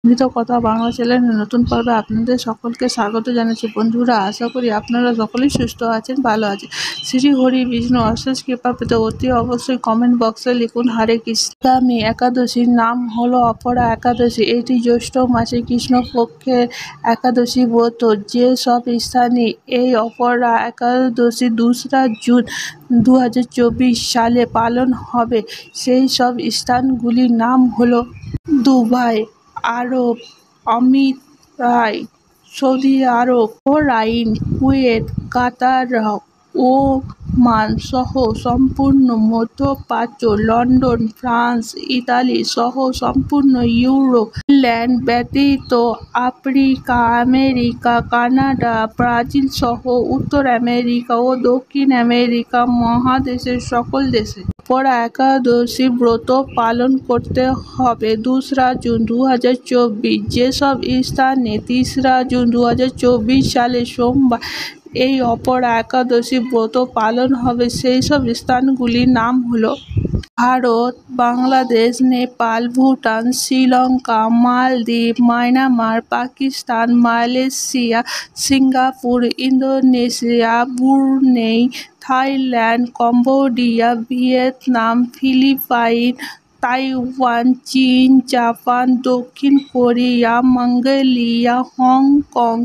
অমৃত কথা বাংলা চ্যানেলের নতুন পর্বে আপনাদের সকলকে স্বাগত জানাচ্ছি। বন্ধুরা, আশা করি আপনারা সকলেই সুস্থ আছেন, ভালো আছেন। শ্রী হরি বিষ্ণু অশেষ কৃপা পেতে অতি অবশ্যই কমেন্ট বক্সে লিখুন হরে কৃষ্ণ। আগামী একাদশীর নাম হলো অপরা একাদশী। এটি জ্যৈষ্ঠ মাসে কৃষ্ণপক্ষের একাদশী ব্রত। যে সব স্থানে এই অপরা একাদশী 2রা জুন 2024 সালে পালন হবে সেই সব স্থানগুলির নাম হলো দুবাই, আরব আমিরাত, সৌদি আরব, বাহরাইন, কুয়েত, কাতার, ওমান সহ সম্পূর্ণ মধ্যপ্রাচ্য, লন্ডন, ফ্রান্স, ইতালি সহ সম্পূর্ণ ইউরোপ, ইংল্যান্ড ব্যতীত আফ্রিকা, আমেরিকা, কানাডা, ব্রাজিল সহ উত্তর আমেরিকা ও দক্ষিণ আমেরিকা মহাদেশের সকল দেশে অপরা একাদশী ব্রত পালন করতে হবে 2রা জুন 2024। যেসব স্থানে 3রা জুন 2024 সালে সোমবার এই অপরা একাদশী ব্রত পালন হবে সেই সব স্থানগুলির নাম হলো Bharat, Bangladesh, Nepal, Bhutan, Sri Lanka, Maldives, Myanmar, Pakistan, Malaysia, Singapore, Indonesia, Brunei, Thailand, Cambodia, Vietnam, Philippines, Taiwan, চীন, জাপান, দক্ষিণ Korea, Mongolia, Hong Kong,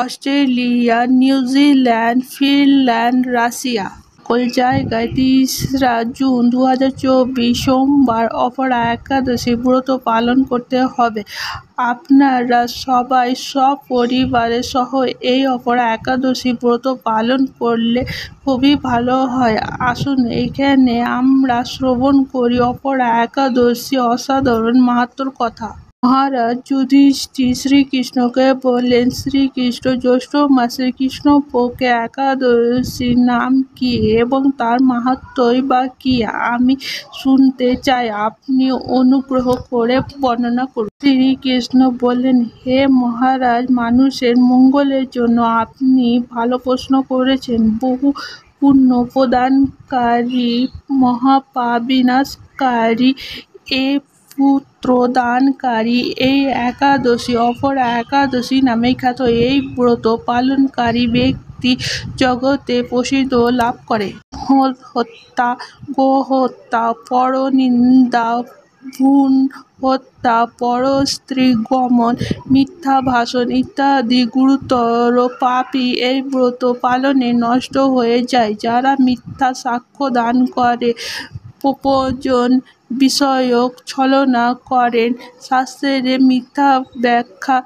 Australia, New Zealand, Finland, Russia. সকল জায়গায় 3রা জুন 2024 সোমবার অপরা একাদশী ব্রত পালন করতে হবে। আপনারা সবাই সপরিবারের সহ এই অপরা একাদশী ব্রত পালন করলে খুবই ভালো হয়। আসুন এখানে আমরা শ্রবণ করি অপরা একাদশী অসাধারণ মাহাত্ম্যর কথা। মহারাজ যুধিষ্ঠির শ্রীকৃষ্ণকে বললেন, শ্রীকৃষ্ণ, জ্যৈষ্ঠ মাসের কৃষ্ণপক্ষে একাদশীর নাম কি এবং তার মাহাত্ম্যই বা কি? আমি শুনতে চাই, আপনি অনুগ্রহ করে বর্ণনা করুন। শ্রীকৃষ্ণ বললেন, হে মহারাজ, মানুষের মঙ্গলের জন্য আপনি ভালো প্রশ্ন করেছেন। বহু পুণ্য প্রদানকারী, মহাপাপ বিনাশকারী, পুত্রদানকারী এই একাদশী অপরা একাদশী নামেই খ্যাত। এই ব্রত পালনকারী ব্যক্তি জগতে প্রসিদ্ধি লাভ করে। হত্যা, গোহত্যা, পরনিন্দা, ভ্রূণ হত্যা, পরস্ত্রী গমন, মিথ্যা ভাষণ ইত্যাদি গুরুতর পাপই এই ব্রত পালনে নষ্ট হয়ে যায়। যারা মিথ্যা সাক্ষ্য দান করে, প্রয়োজন বিষয়ক ছলনা করেন, শাস্ত্রের মিথ্যা ব্যাখ্যা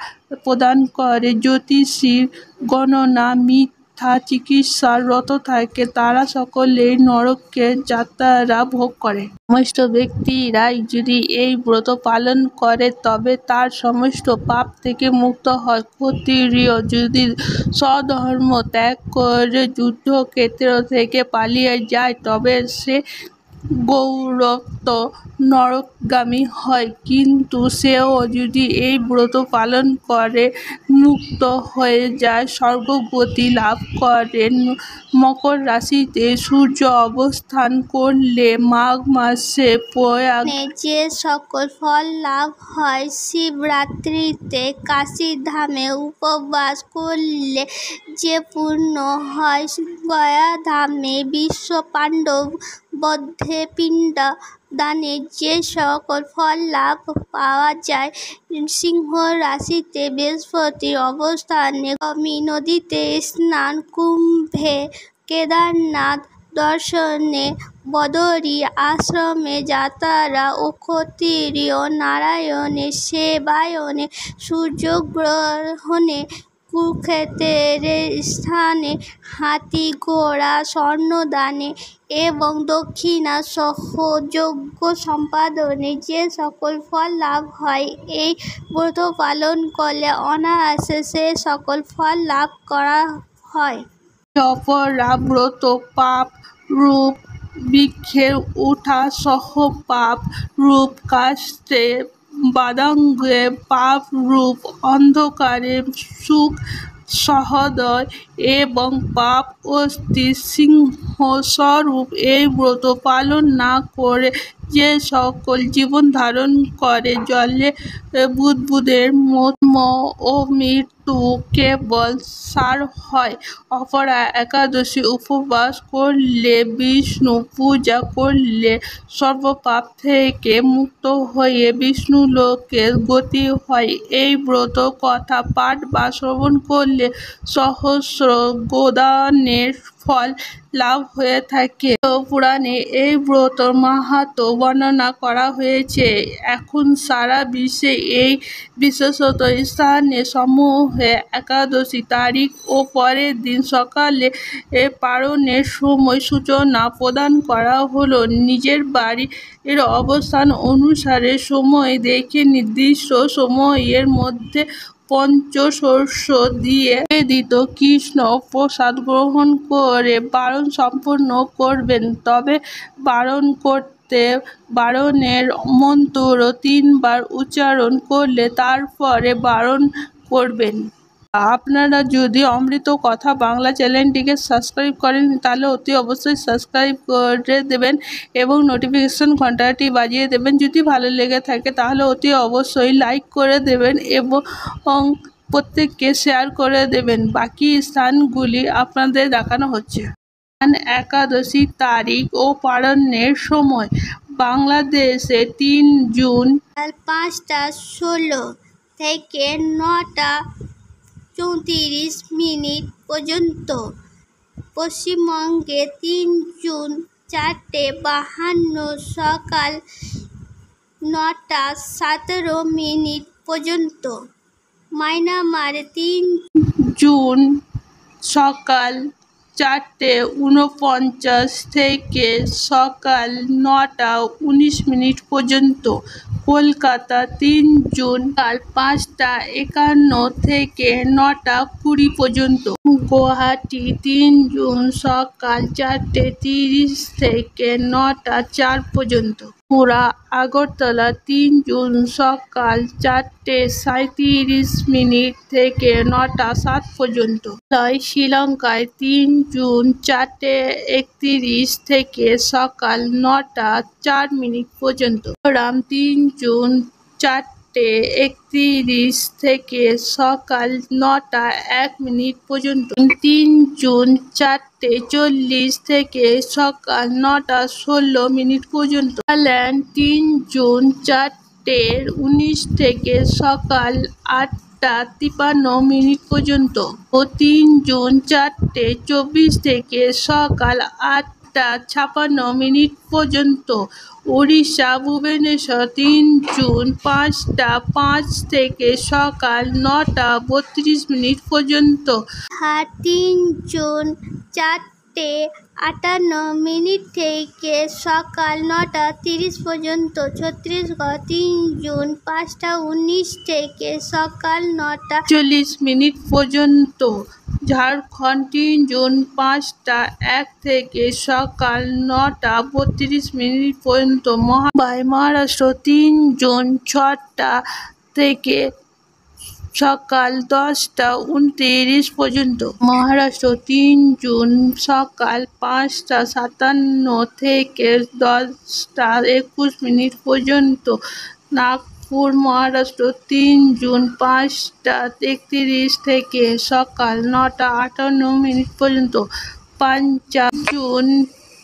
প্রদান করে, জ্যোতিষীর গণনা মিথ্যা চিকিৎসায় রত থাকে, তারা সকলেই নরকের যাতনা ভোগ করে। সমস্ত ব্যক্তিরাই যদি এই ব্রত পালন করে তবে তার সমস্ত পাপ থেকে মুক্ত হয়। ক্ষত্রিয় যদি স্বধর্ম ত্যাগ করে যুদ্ধক্ষেত্র থেকে পালিয়ে যায় তবে সে গৌরত্ব নরকগামী হয়, কিন্তু সেও যদি এই ব্রত পালন করে মুক্ত হয়ে যায়, স্বর্গগতি লাভ করে। মকর রাশিতে সূর্য অবস্থান করলে মাঘ মাসে প্রয়াগ যে সকল ফল লাভ হয়, শিবরাত্রিতে কাশীধামে উপবাস করলে যে পুণ্য হয়, গয়াধামে বিশ্ব পাণ্ডব বধে পিণ্ড দানে যে সকল ফল লাভ পাওয়া যায়, সিংহ রাশিতে বৃহস্পতির অবস্থানে গমী নদীতে স্নান, কুম্ভে কেদারনাথ দর্শনে, বদরী আশ্রমে যাত্রা ও ক্ষত্রিয় নারায়ণের সেবায়নে, সূর্যগ্রহণে, কুরুক্ষেত্রের স্থানে, হাতি ঘোড়া স্বর্ণদানে এবং দক্ষিণা সহ যজ্ঞ সম্পাদনে যে সকল ফল লাভ হয়, এই ব্রত পালন করলে অনায়াসে সে সকল ফল লাভ করা হয়। অপরা ব্রত পাপ রূপ বৃক্ষের উঠা সহ পাপ রূপ কাষ্ঠে, বাদাঙ্গে পাপ রূপ অন্ধকারে, সুখ সহোদয় এবং পাপ অস্থি সিংহ স্বরূপ এই ব্রত পালন না করে যে সকল জীবন ধারণ করে জলে বুদ্বুদের মর্ম ও মৃত্যু কেবল সার হয়। অপরা একাদশী উপবাস করলে, বিষ্ণু পূজা করলে সর্বপাপ থেকে মুক্ত হয়ে বিষ্ণুলোকে গতি হয়। এই ব্রত কথা পাঠ বা শ্রবণ করলে সহস্র গোদানের ফল লাভ হয়ে থাকে। পুরাণে এই ব্রতর মাহাত্ম্য বর্ণনা করা হয়েছে। এখন সারা বিশ্বে এই বিশেষত স্থানে সমূহে একাদশী তারিখ ও পরের দিন সকালে পারণের সময় সূচনা প্রদান করা হলো। নিজের বাড়ির অবস্থান অনুসারে সময় দেখে নির্দিষ্ট সময়ের মধ্যে পঞ্চশস্য দিয়ে নিবেদিত কৃষ্ণ প্রসাদ গ্রহণ করে বারণ সম্পন্ন করবেন। তবে বারণ করতে বারণের মন্ত্র 3 বার উচ্চারণ করলে তারপরে বারণ করবেন। আপনারা যদি অমৃত কথা বাংলা চ্যানেলটিকে সাবস্ক্রাইব করেন তাহলে অতি অবশ্যই সাবস্ক্রাইব করে দেবেন এবং নোটিফিকেশন ঘন্টাটি বাজিয়ে দেবেন। যদি ভালো লেগে থাকে তাহলে অতি অবশ্যই লাইক করে দেবেন এবং প্রত্যেককে শেয়ার করে দেবেন। বাকি স্থানগুলি আপনাদের দেখানো হচ্ছে। একাদশী তারিখ ও পারণের সময় বাংলাদেশে 3 জুন সকাল 5:16 থেকে 9:34 পর্যন্ত। পশ্চিমবঙ্গে 3 জুন 4:52 সকাল 9:17 পর্যন্ত। মায়ানমারে 3 জুন সকাল 4:49 থেকে সকাল 9:19 পর্যন্ত। কলকাতা 3 জুন সকাল 5:51 থেকে 9:20 পর্যন্ত। গুয়াহাটি 3 জুন সকাল 4:30 থেকে 9:04 পর্যন্ত। ত্রিপুরা আগরতলা 3 জুন সকাল 4:37 থেকে 9:07 পর্যন্ত। শ্রীলঙ্কায় 3 জুন 4:31 থেকে সকাল 9:04 পর্যন্ত। মিজোরাম 3 জুন 4:31 থেকে সকাল 9:01 পর্যন্ত। 3 জুন 4:40 থেকে সকাল 9:16 পর্যন্ত। নাগাল্যান্ড 3 জুন 4:19 থেকে সকাল 8:53 পর্যন্ত ও 3 জুন 4:24 থেকে সকাল 8:56 পর্যন্ত। উড়িষ্যা ভুবনেশ্বর 3 জুন 5:05 থেকে সকাল 9:32 পর্যন্ত। 3 জুন 4:58 থেকে সকাল 9:30 পর্যন্ত। ছত্তিশগড় 3 জুন 5:19 থেকে সকাল 9:40 পর্যন্ত। ঝাড়খণ্ড 3 জুন 5:01 থেকে সকাল 9:32 পর্যন্ত। মহারাষ্ট্র 3 জুন 6টা থেকে সকাল 10:29 পর্যন্ত। মহারাষ্ট্র 3 জুন সকাল 5:57 থেকে 10:21 পর্যন্ত। নাগপুর মহারাষ্ট্র 3 জুন 5:31 থেকে সকাল 9:58 পর্যন্ত। পাঞ্জাব জুন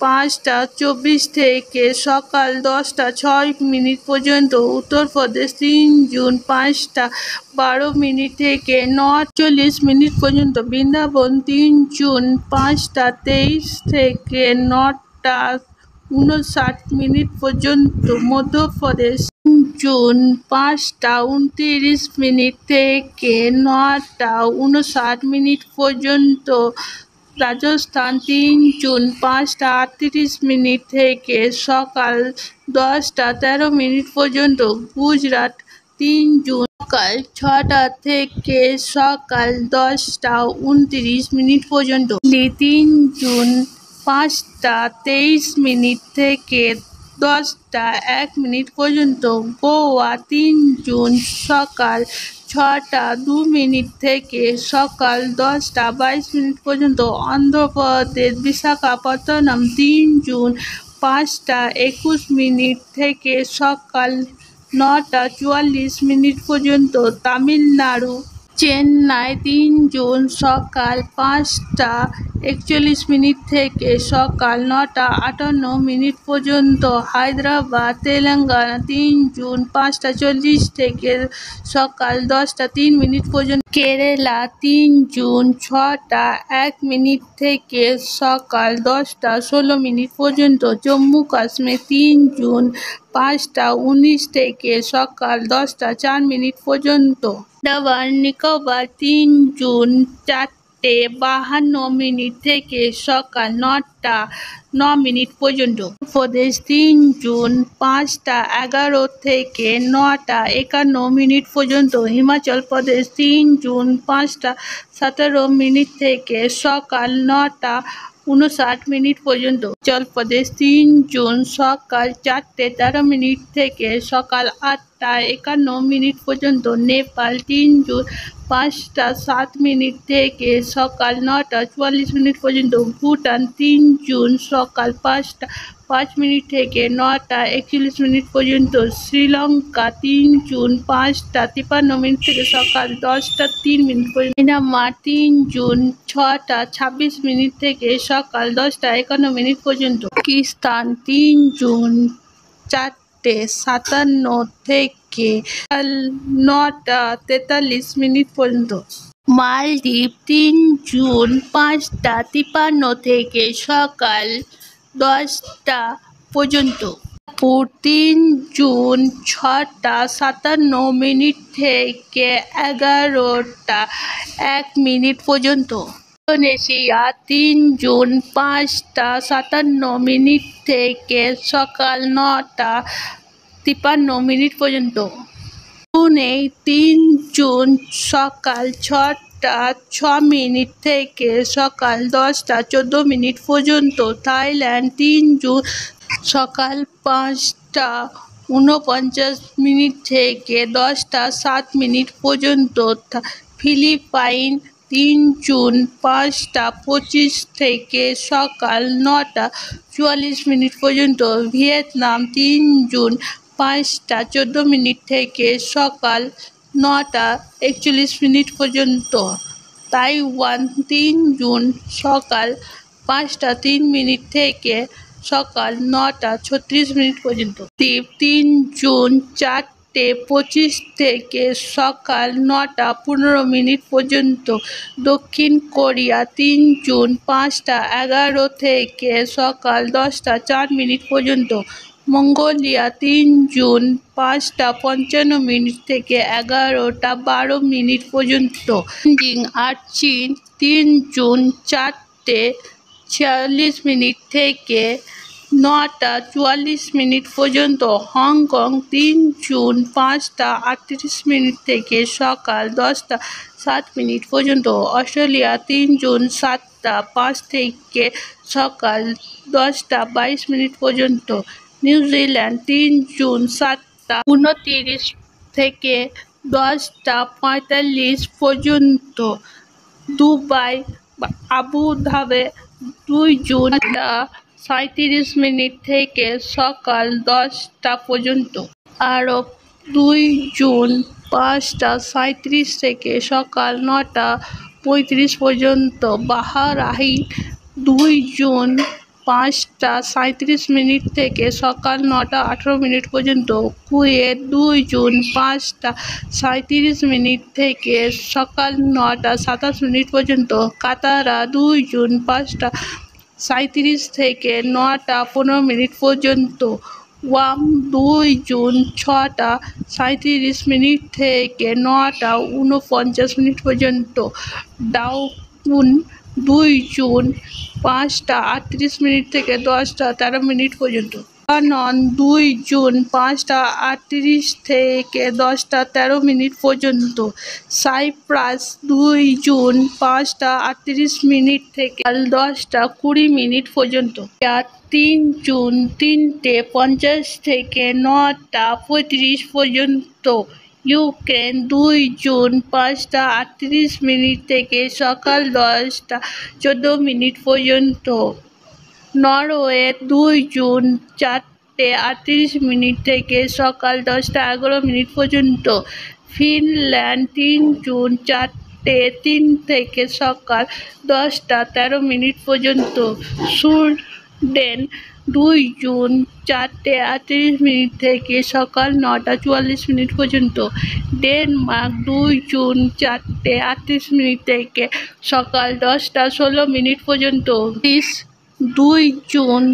5:24 থেকে সকাল 10:06 পর্যন্ত। উত্তরপ্রদেশ 3 জুন 5:12 থেকে 9:40 পর্যন্ত। বৃন্দাবন 3 জুন 5:23 থেকে 9:59 পর্যন্ত। মধ্যপ্রদেশ 3 জুন 5:29 থেকে 9:59 পর্যন্ত। রাজস্থান 3 জুন 5:38 থেকে সকাল 10:13 পর্যন্ত। গুজরাট 3 জুন সকাল 6টা থেকে সকাল 10:29 পর্যন্ত। দিল্লি 3 জুন 5:23 থেকে 10:01 পর্যন্ত। গোয়া 3 জুন সকাল 6:02 থেকে সকাল 10:22 পর্যন্ত। অন্ধ্রপ্রদেশ বিশাখাপত্তনম 3 জুন 5:21 থেকে সকাল 9:44 পর্যন্ত। তামিলনাড়ু, চেন্নাই 3 জুন সকাল 5:41 থেকে সকাল 9:58 পর্যন্ত। হায়দ্রাবাদ, তেলেঙ্গানা 3 জুন 5:40 থেকে সকাল 10:03 পর্যন্ত। কেরালা 3 জুন 6:01 থেকে সকাল 10:16 পর্যন্ত। জম্মু কাশ্মীর 3 জুন 5:19 থেকে সকাল 10:04 পর্যন্ত। আন্দামান নিকোবর 3 জুন 4:52 থেকে সকাল 9:09 পর্যন্ত। প্রদেশ 3 জুন 5:11 থেকে 9:51 পর্যন্ত। হিমাচল প্রদেশ 3 জুন 5:17 থেকে সকাল 9:59 পর্যন্ত। অরুণাচল প্রদেশ 3 জুন সকাল 4:13 থেকে সকাল 8:51 পর্যন্ত। নেপাল 3 জুন 5:07 থেকে সকাল 9:44 পর্যন্ত। ভুটান 3 জুন সকাল 5:05 থেকে 9:41 পর্যন্ত। শ্রীলঙ্কা 3 জুন 5:53 থেকে সকাল 10:03 পর্যন্ত। মিয়ানমার 3 জুন 6:26 থেকে সকাল 10:51 পর্যন্ত। পাকিস্তান 3 জুন 4:57 থেকে 9:43 পর্যন্ত। মালদ্বীপ 3 জুন 5:53 থেকে সকাল 10টা পর্যন্ত। সিঙ্গাপুর 3 জুন 6:57 থেকে 11:01 পর্যন্ত। ইন্দোনেশিয়া 3 জুন 5:57 থেকে সকাল 9:53 পর্যন্ত। ব্রুনেই 3 জুন সকাল 6:06 থেকে সকাল 10:14 পর্যন্ত। থাইল্যান্ড 3 জুন সকাল 5:49 থেকে 10:07 পর্যন্ত। ফিলিপাইন 3 জুন 5:25 থেকে সকাল 9:44 পর্যন্ত। ভিয়েতনাম 3 জুন 5:14 থেকে সকাল 9:41 পর্যন্ত। তাইওয়ান 3 জুন সকাল 5:03 থেকে সকাল 9:36 পর্যন্ত। দ্বীপ 3 জুন 4:25 থেকে সকাল 9:15 পর্যন্ত। দক্ষিণ কোরিয়া 3 জুন 5:11 থেকে সকাল 10:04 পর্যন্ত। মঙ্গোলিয়া 3 জুন 5:55 থেকে 11:12 পর্যন্ত। বেজিং আর চীন 3 জুন 4:46 থেকে 9:44 পর্যন্ত। হংকং 3 জুন 5:38 থেকে সকাল 10:07 পর্যন্ত। অস্ট্রেলিয়া 3 জুন 7:05 থেকে সকাল 10:22 পর্যন্ত। নিউজিল্যান্ড 3 জুন 7:29 থেকে 10:45 পর্যন্ত। দুবাই আবুধাবি 2 জুন 8:37 থেকে সকাল 10টা পর্যন্ত। আরব 2 জুন 5:37 থেকে সকাল 9:35 পর্যন্ত। বাহরাইন 2 জুন 5:37 থেকে সকাল 9:18 পর্যন্ত। কুয়েত 2 জুন 5:37 থেকে সকাল 9:27 পর্যন্ত। কাতার 2 জুন 5:37 থেকে 9:15 পর্যন্ত। ওমান 2 জুন 6:37 থেকে 9:49 পর্যন্ত। ডাউন 2 জুন 5:38 থেকে 10:13 পর্যন্ত। লেবানন 2 জুন 5:38 থেকে 10:13 পর্যন্ত। সাইপ্রাস 2 জুন 5:38 থেকে 10:20 পর্যন্ত। রাশিয়া 3 জুন 3:50 থেকে 9:35 পর্যন্ত। ইউক্রেন 2 জুন 5:38 থেকে সকাল 10:14 পর্যন্ত। নরওয়ে 2 জুন 4:38 থেকে সকাল 10:11 পর্যন্ত। ফিনল্যান্ড 3 জুন 4:03 থেকে সকাল 10:13 পর্যন্ত। সুইডেন 2 জুন 4:38 থেকে সকাল 9:44 পর্যন্ত। ডেনমার্ক 2 জুন 4:38 থেকে সকাল 10:16 পর্যন্ত। গ্রিস 2 জুন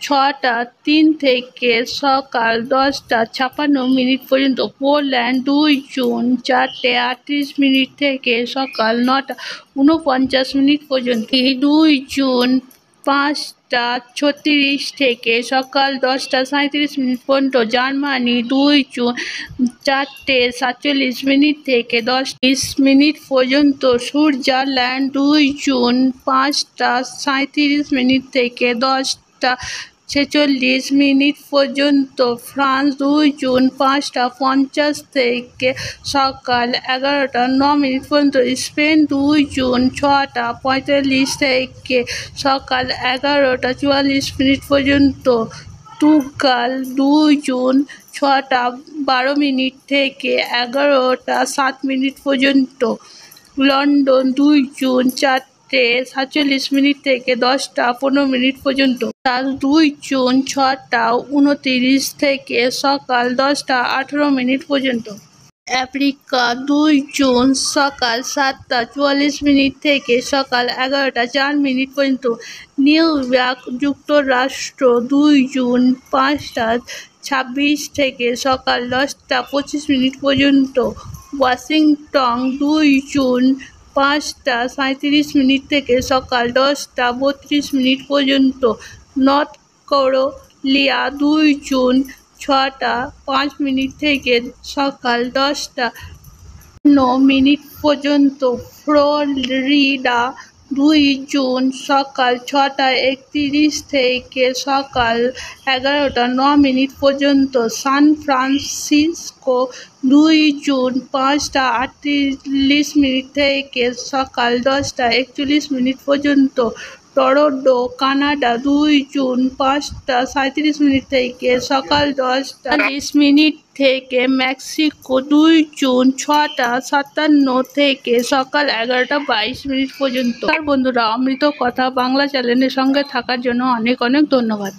6:03 থেকে সকাল 10:56 পর্যন্ত। পোল্যান্ড 2 জুন 4:38 থেকে সকাল 9:49 পর্যন্ত। 2 জুন 5:36 থেকে সকাল 10:37 পর্যন্ত। জার্মানি 2 জুন 4:47 থেকে 10:30 পর্যন্ত। সুইজারল্যান্ড 2 জুন 5:37 থেকে 10:46 পর্যন্ত। ফ্রান্স 2 জুন 5:50 থেকে সকাল 11:09 পর্যন্ত। স্পেন 2 জুন 6:45 থেকে সকাল 11:44 পর্যন্ত। তুর্কাল 2 জুন 6:12 থেকে 11:07 পর্যন্ত। লন্ডন 2 জুন 4:47 থেকে 10:15 পর্যন্ত। 2 জুন 6:29 থেকে সকাল 10:18 পর্যন্ত। আফ্রিকা 2 জুন সকাল 7:44 থেকে সকাল 11:04 পর্যন্ত। নিউ ইয়র্ক যুক্তরাষ্ট্র 2 জুন 5:26 থেকে সকাল 10:25 পর্যন্ত। ওয়াশিংটন 2 জুন 5:37 থেকে সকাল 10:32 পর্যন্ত। নর্থ ক্যারোলিনা 2 জুন 6:05 থেকে সকাল 10:09 পর্যন্ত। ফ্লোরিডা 2 জুন সকাল 6:31 থেকে সকাল 11:09 পর্যন্ত। সান ফ্রান্সিসকো 2 জুন 5:38 থেকে সকাল 10:41 পর্যন্ত। টরন্টো কানাডা 2 জুন 5:37 থেকে সকাল 10:40 থেকে। মেক্সিকো 2 জুন 6:57 থেকে সকাল 11:22 পর্যন্ত। আর বন্ধুরা, অমৃত কথা বাংলা চ্যানেলের সঙ্গে থাকার জন্য অনেক অনেক ধন্যবাদ।